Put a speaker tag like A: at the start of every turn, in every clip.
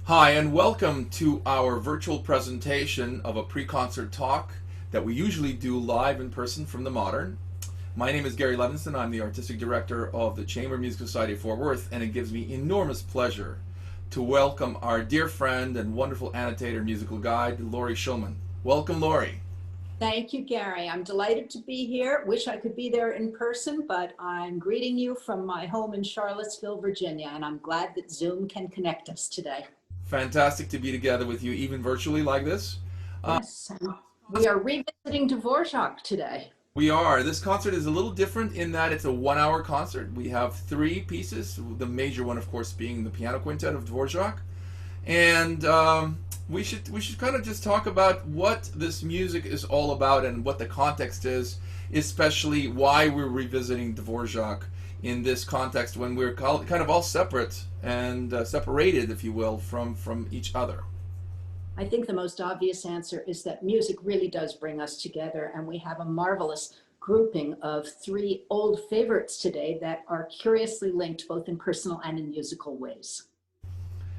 A: Hi, and welcome to our virtual presentation of a pre-concert talk that we usually do live in person from the Modern. My name is Gary Levinson. I'm the Artistic Director of the Chamber Music Society of Fort Worth, and it gives me enormous pleasure to welcome our dear friend and wonderful annotator musical guide, Laurie Shulman. Welcome, Laurie.
B: Thank you, Gary. I'm delighted to be here. Wish I could be there in person, but I'm greeting you from my home in Charlottesville, Virginia, and I'm glad that Zoom can connect us today.
A: Fantastic to be together with you, even virtually like this.
B: Yes, we are revisiting Dvorak today.
A: We are. This concert is a little different in that it's a 1 hour concert. We have three pieces, the major one, of course, being the piano quintet of Dvorak. And we should kind of just talk about what this music is all about and what the context is, especially why we're revisiting Dvorak in this context when we're kind of all separate and separated, if you will, from each other.
B: I think the most obvious answer is that music really does bring us together, and we have a marvelous grouping of three old favorites today that are curiously linked both in personal and in musical ways.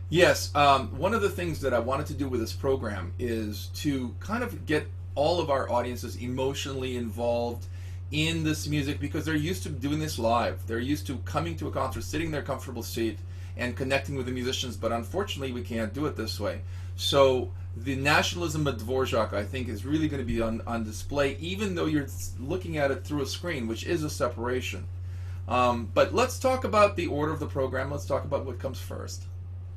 A: Yes, one of the things that I wanted to do with this program is to kind of get all of our audiences emotionally involved in this music because they're used to doing this live. They're used to coming to a concert, sitting in their comfortable seat, and connecting with the musicians, but unfortunately we can't do it this way. So the nationalism of Dvorak, I think, is really going to be on display, even though you're looking at it through a screen, which is a separation. But let's talk about the order of the program. Let's talk about what comes first.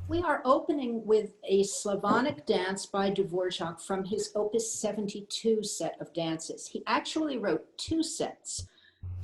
B: We are opening with a Slavonic dance by Dvorak from his Opus 72 set of dances. He actually wrote two sets,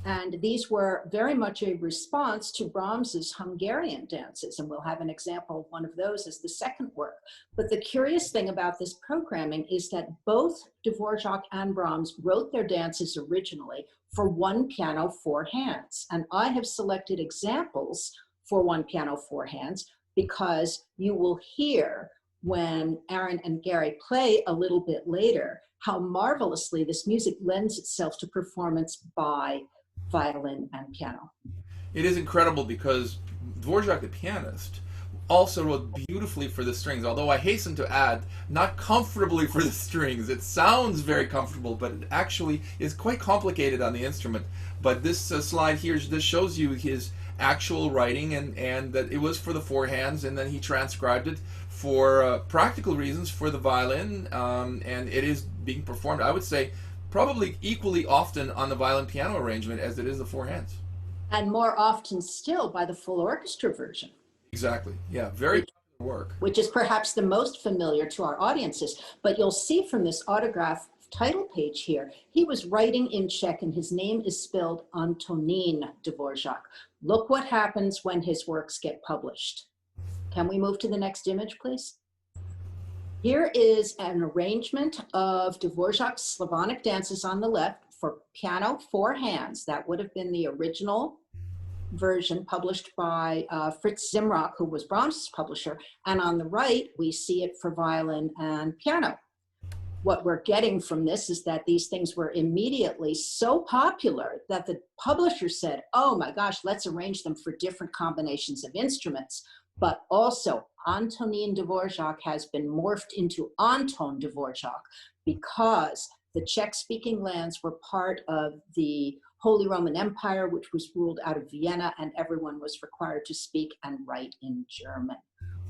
B: and these were very much a response to Brahms's Hungarian dances, and we'll have an example of one of those as the second work. But the curious thing about this programming is that both Dvorak and Brahms wrote their dances originally for one piano, four hands, and I have selected examples for one piano, four hands, because you will hear when Aaron and Gary play a little bit later how marvelously this music lends itself to performance by violin and piano.
A: It is incredible because Dvorak, the pianist, also wrote beautifully for the strings, although I hasten to add, not comfortably for the strings. It sounds very comfortable, but it actually is quite complicated on the instrument. But this slide here just shows you his actual writing and that it was for the four hands, and then he transcribed it for practical reasons for the violin, and it is being performed, I would say, probably equally often on the violin piano arrangement as it is the four hands.
B: And more often still by the full orchestra version.
A: Exactly. Yeah, very popular work.
B: Which is perhaps the most familiar to our audiences. But you'll see from this autograph title page here, he was writing in Czech and his name is spelled Antonín Dvorak. Look what happens when his works get published. Can we move to the next image, please? Here is an arrangement of Dvorak's Slavonic dances on the left for piano, four hands. That would have been the original version published by Fritz Zimrock, who was Brahms' publisher. And on the right, we see it for violin and piano. What we're getting from this is that these things were immediately so popular that the publisher said, oh my gosh, let's arrange them for different combinations of instruments. But also, Antonín Dvorak has been morphed into Anton Dvorak because the Czech-speaking lands were part of the Holy Roman Empire, which was ruled out of Vienna, and everyone was required to speak and write in German.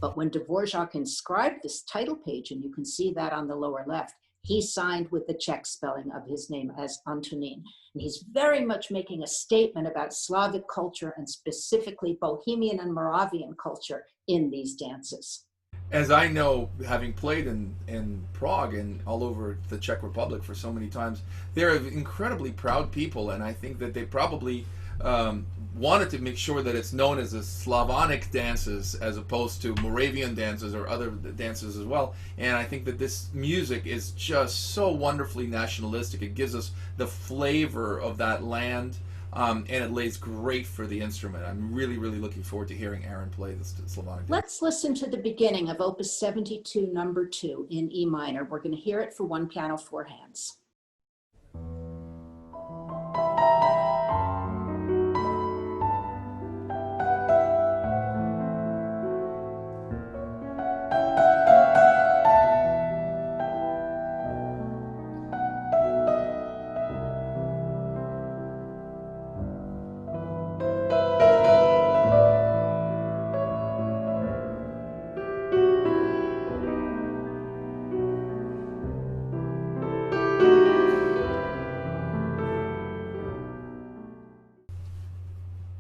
B: But when Dvorak inscribed this title page, and you can see that on the lower left, he signed with the Czech spelling of his name as Antonín. And he's very much making a statement about Slavic culture and specifically Bohemian and Moravian culture in these dances.
A: As I know, having played in Prague and all over the Czech Republic for so many times, they're incredibly proud people, and I think that they probably wanted to make sure that it's known as the Slavonic dances as opposed to Moravian dances or other dances as well. And I think that this music is just so wonderfully nationalistic. It gives us the flavor of that land, and it lays great for the instrument. I'm really, really looking forward to hearing Aaron play this Slavonic dance.
B: Let's listen to the beginning of Opus 72, number 2 in E minor. We're going to hear it for one piano, four hands.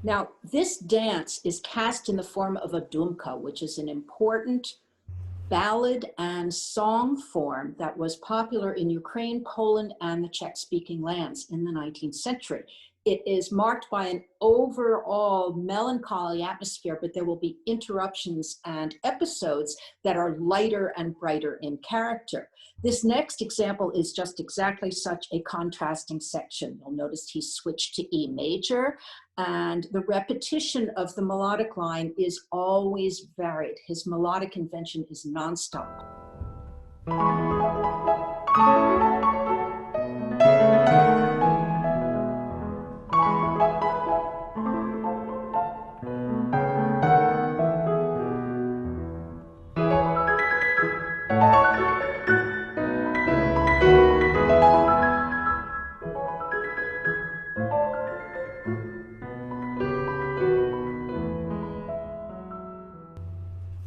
B: Now, this dance is cast in the form of a dumka, which is an important ballad and song form that was popular in Ukraine, Poland, and the Czech-speaking lands in the 19th century. It is marked by an overall melancholy atmosphere, but there will be interruptions and episodes that are lighter and brighter in character. This next example is just exactly such a contrasting section. You'll notice he switched to E major, and the repetition of the melodic line is always varied. His melodic invention is nonstop.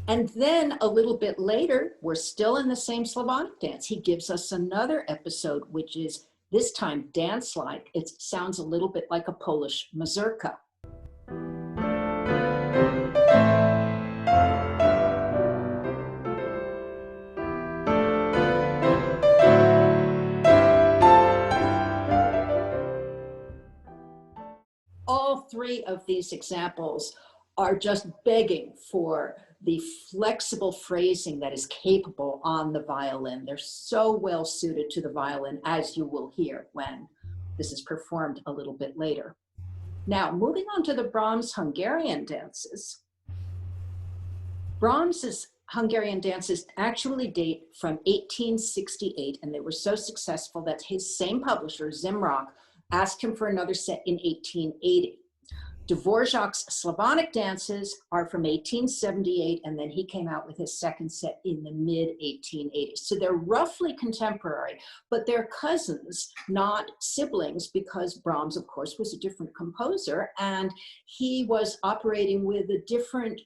B: And then a little bit later, we're still in the same Slavonic dance. He gives us another episode, which is this time dance-like. It sounds a little bit like a Polish mazurka. All three of these examples are just begging for the flexible phrasing that is capable on the violin. They're so well suited to the violin, as you will hear when this is performed a little bit later. Now, moving on to the Brahms Hungarian dances. Brahms's Hungarian dances actually date from 1868, and they were so successful that his same publisher, Zimrock, asked him for another set in 1880. Dvořák's Slavonic dances are from 1878, and then he came out with his second set in the mid-1880s. So they're roughly contemporary, but they're cousins, not siblings, because Brahms, of course, was a different composer, and he was operating with a different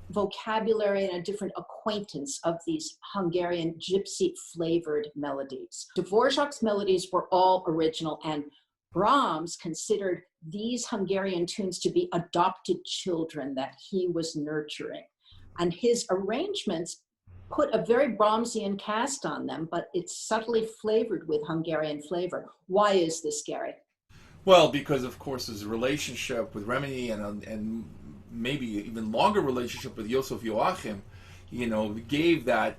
B: vocabulary and a different acquaintance of these Hungarian gypsy-flavored melodies. Dvořák's melodies were all original, and Brahms considered these Hungarian tunes to be adopted children that he was nurturing. And his arrangements put a very Brahmsian cast on them, but it's subtly flavored with Hungarian flavor. Why is this, Gary?
A: Well, because of course his relationship with Remini and maybe even longer relationship with Joseph Joachim, gave that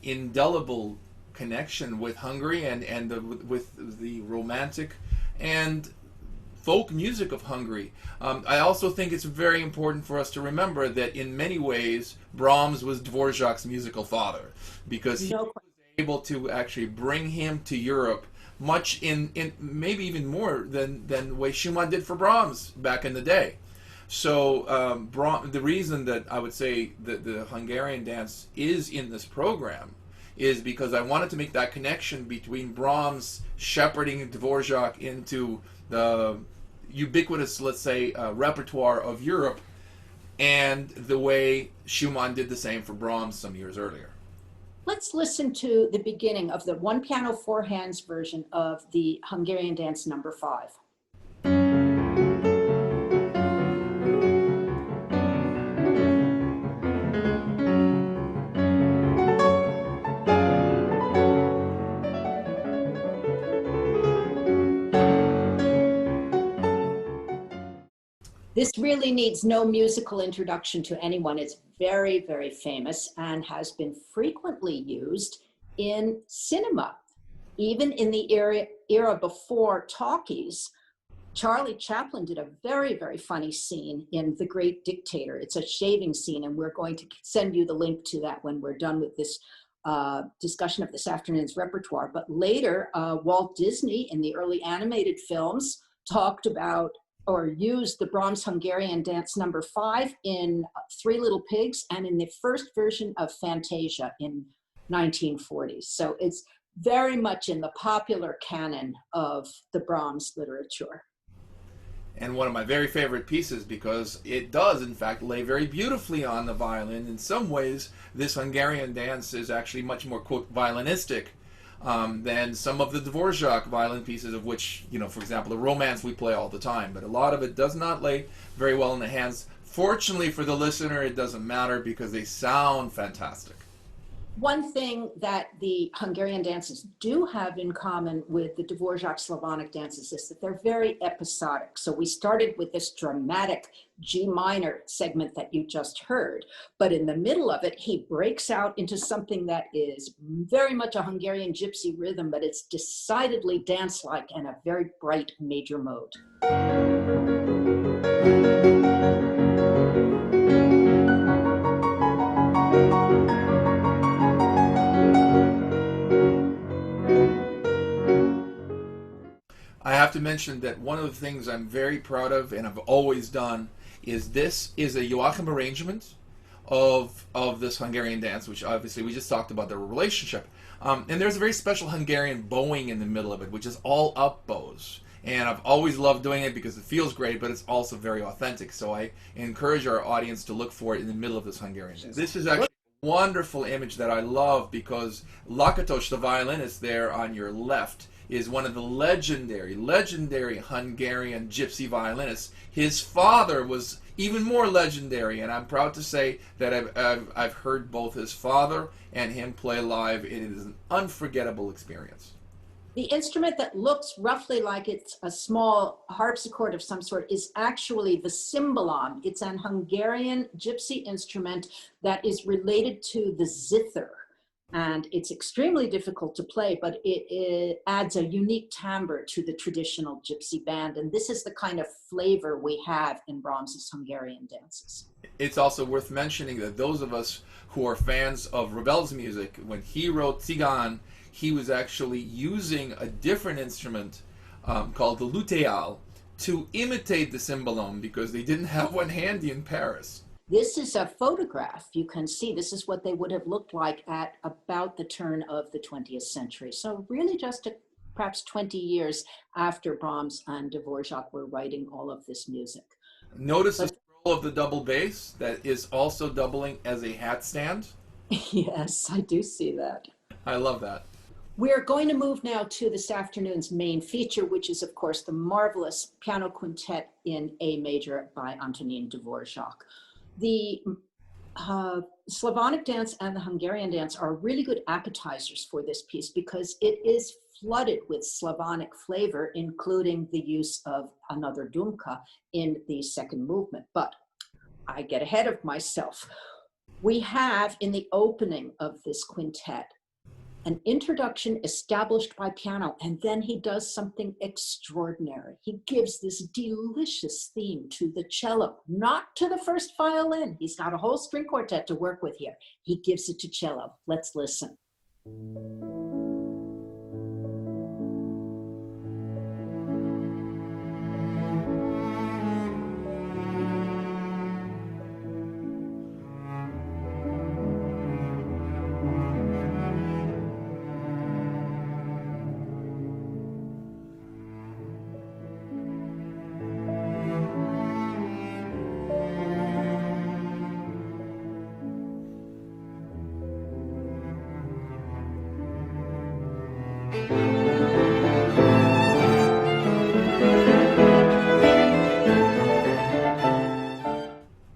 A: indelible connection with Hungary and with the romantic and folk music of Hungary. I also think it's very important for us to remember that in many ways Brahms was Dvořák's musical father, because he was able to actually bring him to Europe much in maybe even more than the way Schumann did for Brahms back in the day. So the reason that I would say that the Hungarian dance is in this program is because I wanted to make that connection between Brahms shepherding Dvořák into the ubiquitous, let's say, repertoire of Europe, and the way Schumann did the same for Brahms some years earlier.
B: Let's listen to the beginning of the one piano, four hands version of the Hungarian dance number 5. This really needs no musical introduction to anyone. It's very, very famous and has been frequently used in cinema. Even in the era before talkies, Charlie Chaplin did a very, very funny scene in The Great Dictator. It's a shaving scene, and we're going to send you the link to that when we're done with this discussion of this afternoon's repertoire. But later, Walt Disney in the early animated films talked about or used the Brahms Hungarian dance number 5 in Three Little Pigs and in the first version of Fantasia in 1940s. So it's very much in the popular canon of the Brahms literature.
A: And one of my very favorite pieces, because it does in fact lay very beautifully on the violin. In some ways this Hungarian dance is actually much more, quote, violinistic than some of the Dvorak violin pieces, of which, for example, the Romance we play all the time. But a lot of it does not lay very well in the hands. Fortunately for the listener, it doesn't matter because they sound fantastic.
B: One thing that the Hungarian dances do have in common with the Dvorak Slavonic dances is that they're very episodic. So we started with this dramatic G minor segment that you just heard, but in the middle of it, he breaks out into something that is very much a Hungarian gypsy rhythm, but it's decidedly dance-like and a very bright major mode.
A: I have to mention that one of the things I'm very proud of and I've always done is this is a Joachim arrangement of this Hungarian dance, which obviously we just talked about their relationship. And there's a very special Hungarian bowing in the middle of it, which is all up bows. And I've always loved doing it because it feels great, but it's also very authentic. So I encourage our audience to look for it in the middle of this Hungarian dance. This is actually a wonderful image that I love because Lakatos, the violinist there on your left, is one of the legendary Hungarian gypsy violinists. His father was even more legendary, and I'm proud to say that I've heard both his father and him play live. It is an unforgettable experience.
B: The instrument that looks roughly like it's a small harpsichord of some sort is actually the cymbalom. It's an Hungarian gypsy instrument that is related to the zither. And it's extremely difficult to play, but it adds a unique timbre to the traditional gypsy band. And this is the kind of flavor we have in Brahms's Hungarian dances.
A: It's also worth mentioning that those of us who are fans of Ravel's music, when he wrote Tzigán, he was actually using a different instrument called the luteal to imitate the cymbalom because they didn't have one handy in Paris.
B: This is a photograph. You can see this is what they would have looked like at about the turn of the 20th century. So really just perhaps 20 years after Brahms and Dvorak were writing all of this music.
A: Notice the scroll of the double bass that is also doubling as a hat stand.
B: Yes, I do see that.
A: I love that.
B: We're going to move now to this afternoon's main feature, which is, of course, the marvelous piano quintet in A major by Antonín Dvořák. The Slavonic dance and the Hungarian dance are really good appetizers for this piece because it is flooded with Slavonic flavor, including the use of another dumka in the second movement. But I get ahead of myself. We have in the opening of this quintet an introduction established by piano, and then he does something extraordinary. He gives this delicious theme to the cello, not to the first violin. He's got a whole string quartet to work with here. He gives it to cello. Let's listen.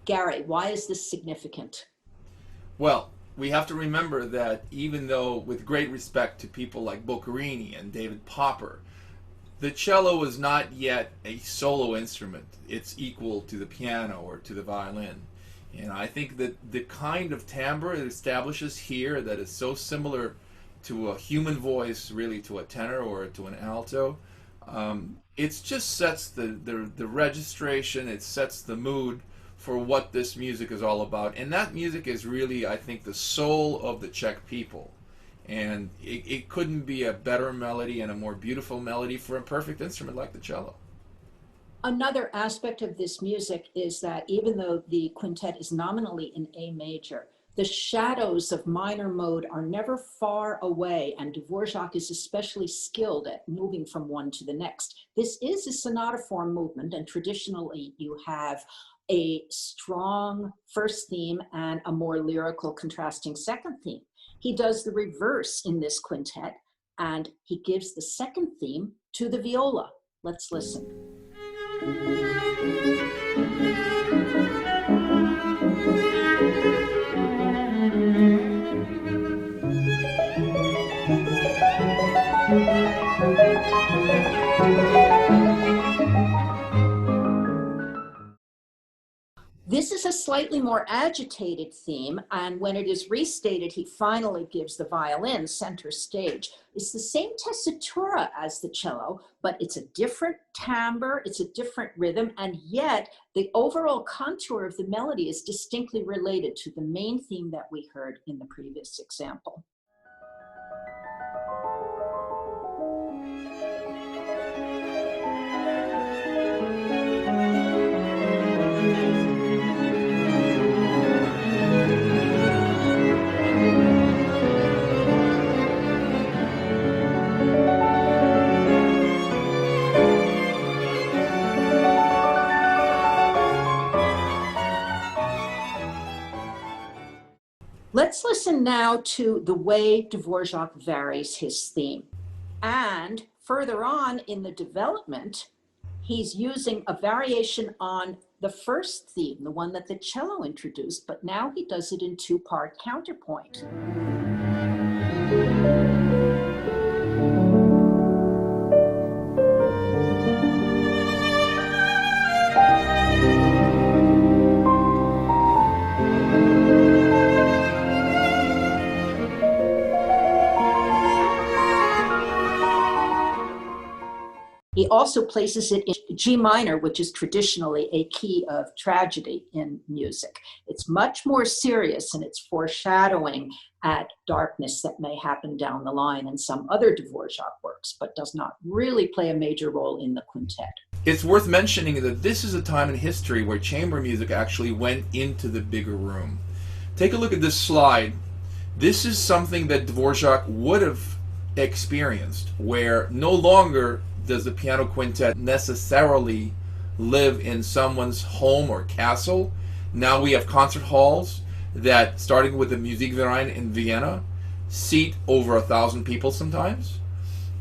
B: Gary, why is this significant?
A: Well, we have to remember that even though, with great respect to people like Boccherini and David Popper, the cello is not yet a solo instrument. It's equal to the piano or to the violin. And I think that the kind of timbre it establishes here that is so similar to a human voice, really to a tenor or to an alto, it just sets the registration, it sets the mood for what this music is all about. And that music is really, I think, the soul of the Czech people. And it couldn't be a better melody and a more beautiful melody for a perfect instrument like the cello.
B: Another aspect of this music is that even though the quintet is nominally in A major, the shadows of minor mode are never far away, and Dvořák is especially skilled at moving from one to the next. This is a sonata form movement, and traditionally you have a strong first theme and a more lyrical contrasting second theme. He does the reverse in this quintet, and he gives the second theme to the viola. Let's listen. This is a slightly more agitated theme, and when it is restated, he finally gives the violin center stage. It's the same tessitura as the cello, but it's a different timbre, it's a different rhythm, and yet the overall contour of the melody is distinctly related to the main theme that we heard in the previous example. Let's listen now to the way Dvorak varies his theme. And further on in the development, he's using a variation on the first theme, the one that the cello introduced, but now he does it in two-part counterpoint. He also places it in G minor, which is traditionally a key of tragedy in music. It's much more serious in its foreshadowing at darkness that may happen down the line in some other Dvorak works, but does not really play a major role in the quintet.
A: It's worth mentioning that this is a time in history where chamber music actually went into the bigger room. Take a look at this slide. This is something that Dvorak would have experienced, where no longer does the piano quintet necessarily live in someone's home or castle. Now we have concert halls that, starting with the Musikverein in Vienna, seat over 1,000 people sometimes,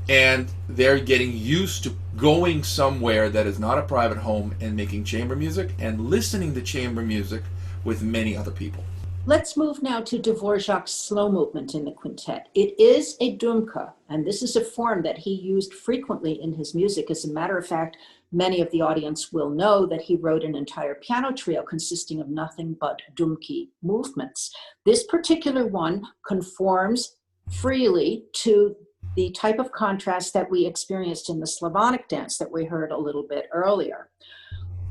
A: and they're getting used to going somewhere that is not a private home and making chamber music and listening to chamber music with many other people.
B: Let's move now to Dvorak's slow movement in the quintet. It is a dumka, and this is a form that he used frequently in his music. As a matter of fact, many of the audience will know that he wrote an entire piano trio consisting of nothing but dumki movements. This particular one conforms freely to the type of contrast that we experienced in the Slavonic dance that we heard a little bit earlier.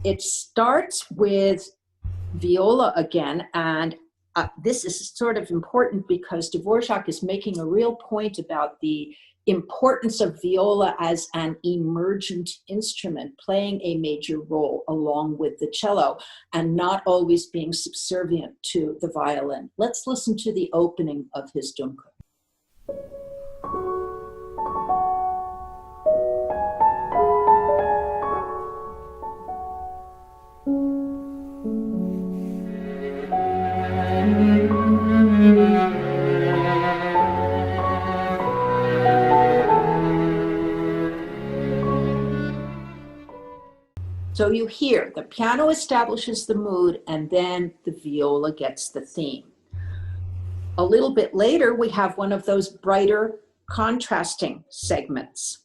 B: It starts with viola again, and this is sort of important because Dvorak is making a real point about the importance of viola as an emergent instrument, playing a major role along with the cello and not always being subservient to the violin. Let's listen to the opening of his dumka. So you hear the piano establishes the mood and then the viola gets the theme. A little bit later, we have one of those brighter contrasting segments.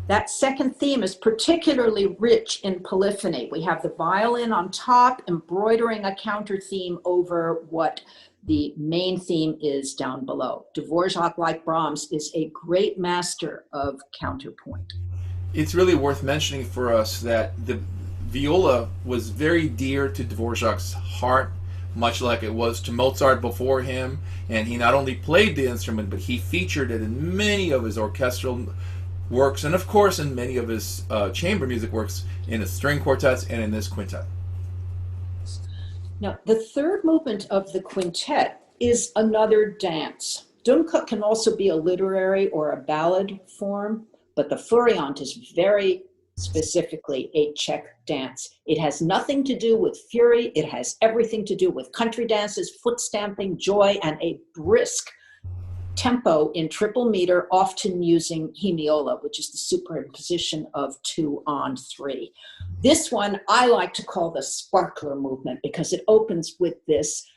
B: That second theme is particularly rich in polyphony. We have the violin on top, embroidering a counter theme over what the main theme is down below. Dvorak, like Brahms, is a great master of counterpoint.
A: It's really worth mentioning for us that the viola was very dear to Dvorak's heart, much like it was to Mozart before him, and he not only played the instrument, but he featured it in many of his orchestral works, and of course in many of his chamber music works, in his string quartets and in this quintet.
B: Now, the third movement of the quintet is another dance. Dunka can also be a literary or a ballad form, but the Furiant is very specifically a Czech dance. It has nothing to do with fury. It has everything to do with country dances, foot stamping, joy, and a brisk tempo in triple meter, often using hemiola, which is the superimposition of 2 on 3. This one I like to call the sparkler movement because it opens with this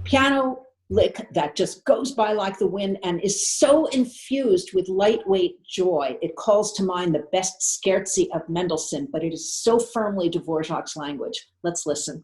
B: piano lick that just goes by like the wind and is so infused with lightweight joy. It calls to mind the best scherzi of Mendelssohn, but it is so firmly Dvořák's language. Let's listen.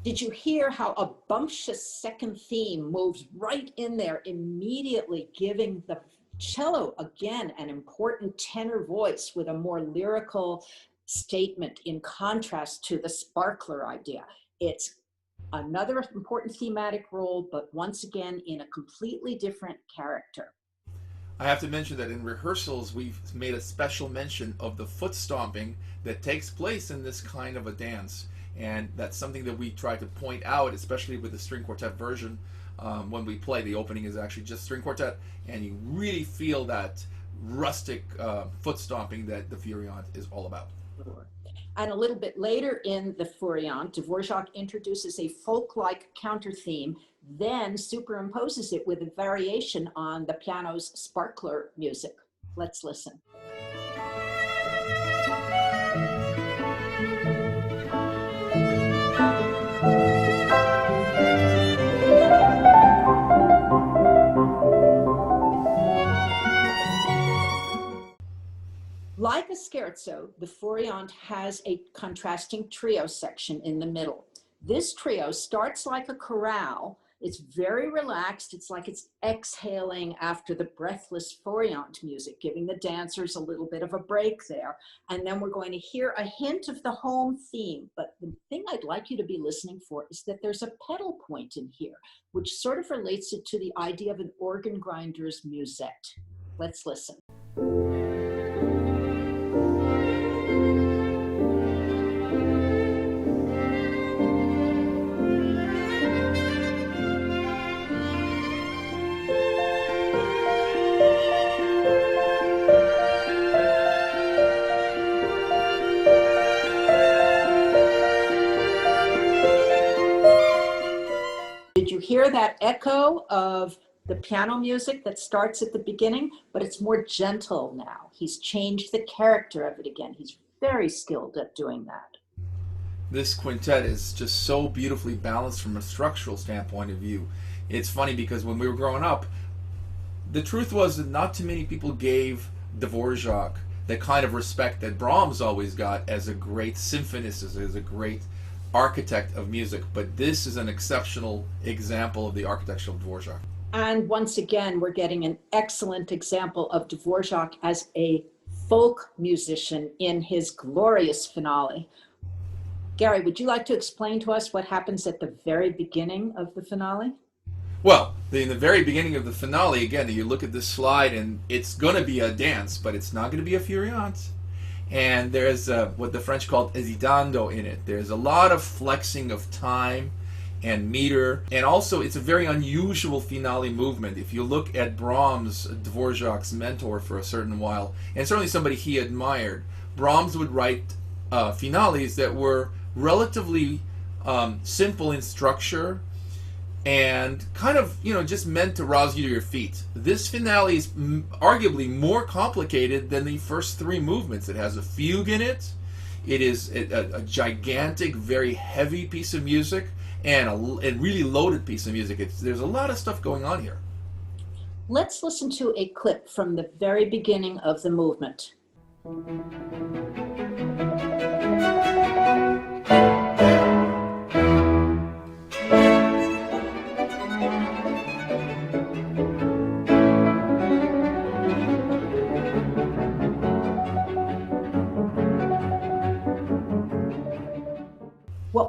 B: Did you hear how a bumptious second theme moves right in there, immediately giving the cello, again, an important tenor voice with a more lyrical statement in contrast to the sparkler idea? It's another important thematic role, but once again, in a completely different character.
A: I have to mention that in rehearsals, we've made a special mention of the foot stomping that takes place in this kind of a dance. And that's something that we try to point out, especially with the string quartet version. When we play, the opening is actually just string quartet, and you really feel that rustic foot stomping that the Furiant is all about.
B: And a little bit later in the Furiant, Dvořák introduces a folk-like counter theme, then superimposes it with a variation on the piano's sparkler music. Let's listen. Like a scherzo, the Furiant has a contrasting trio section in the middle. This trio starts like a chorale. It's very relaxed. It's like it's exhaling after the breathless Furiant music, giving the dancers a little bit of a break there. And then we're going to hear a hint of the home theme. But the thing I'd like you to be listening for is that there's a pedal point in here, which sort of relates it to the idea of an organ grinder's musette. Let's listen. Did you hear that echo of the piano music that starts at the beginning? But it's more gentle now. He's changed the character of it again. He's very skilled at doing that.
A: This quintet is just so beautifully balanced from a structural standpoint of view. It's funny because when we were growing up, the truth was that not too many people gave Dvořák the kind of respect that Brahms always got as a great symphonist, as a great architect of music. But this is an exceptional example of the architecture of Dvořák.
B: And once again, we're getting an excellent example of Dvořák as a folk musician in his glorious finale. Gary, would you like to explain to us what happens at the very beginning of the finale?
A: Well, in the very beginning of the finale, again, you look at this slide and it's going to be a dance, but it's not going to be a Furiant. And there's what the French called hésitando in it. There's a lot of flexing of time and meter, and also it's a very unusual finale movement. If you look at Brahms, Dvořák's mentor for a certain while, and certainly somebody he admired, Brahms would write finales that were relatively simple in structure and kind of, just meant to rouse you to your feet. This finale is arguably more complicated than the first 3 movements. It has a fugue in it. It is a gigantic, very heavy piece of music, and a really loaded piece of music. There's a lot of stuff going on here.
B: Let's listen to a clip from the very beginning of the movement.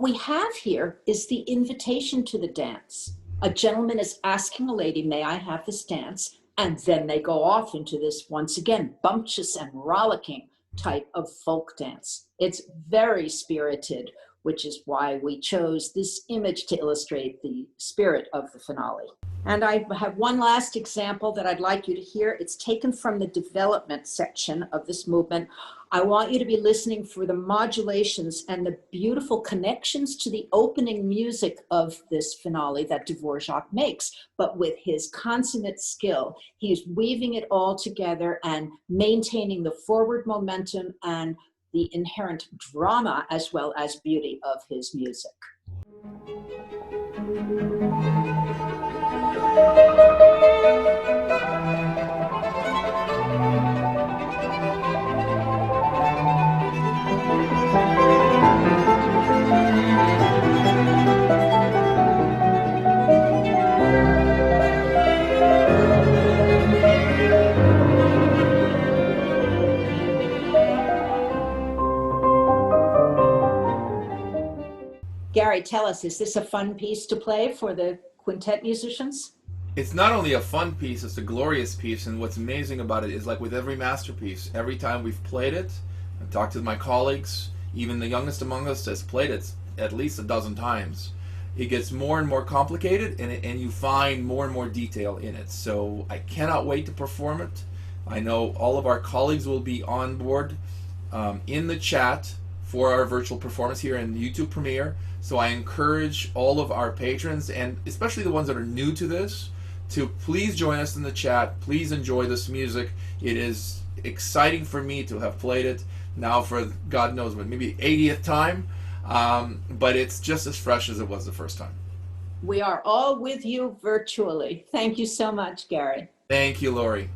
B: What we have here is the invitation to the dance. A gentleman is asking a lady, may I have this dance? And then they go off into this, once again, bumptious and rollicking type of folk dance. It's very spirited, which is why we chose this image to illustrate the spirit of the finale. And I have one last example that I'd like you to hear. It's taken from the development section of this movement. I want you to be listening for the modulations and the beautiful connections to the opening music of this finale that Dvorak makes. But with his consummate skill, he's weaving it all together and maintaining the forward momentum and the inherent drama as well as beauty of his music. Gary, tell us, is this a fun piece to play for the quintet musicians?
A: It's not only a fun piece, it's a glorious piece, and what's amazing about it is, like with every masterpiece, every time we've played it, I've talked to my colleagues, even the youngest among us has played it at least a dozen times. It gets more and more complicated, and you find more and more detail in it. So I cannot wait to perform it. I know all of our colleagues will be on board in the chat for our virtual performance here in YouTube Premiere. So I encourage all of our patrons, and especially the ones that are new to this, to please join us in the chat. Please enjoy this music. It is exciting for me to have played it now for God knows what, maybe 80th time, but it's just as fresh as it was the first time.
B: We are all with you virtually. Thank you so much, Gary.
A: Thank you, Laurie.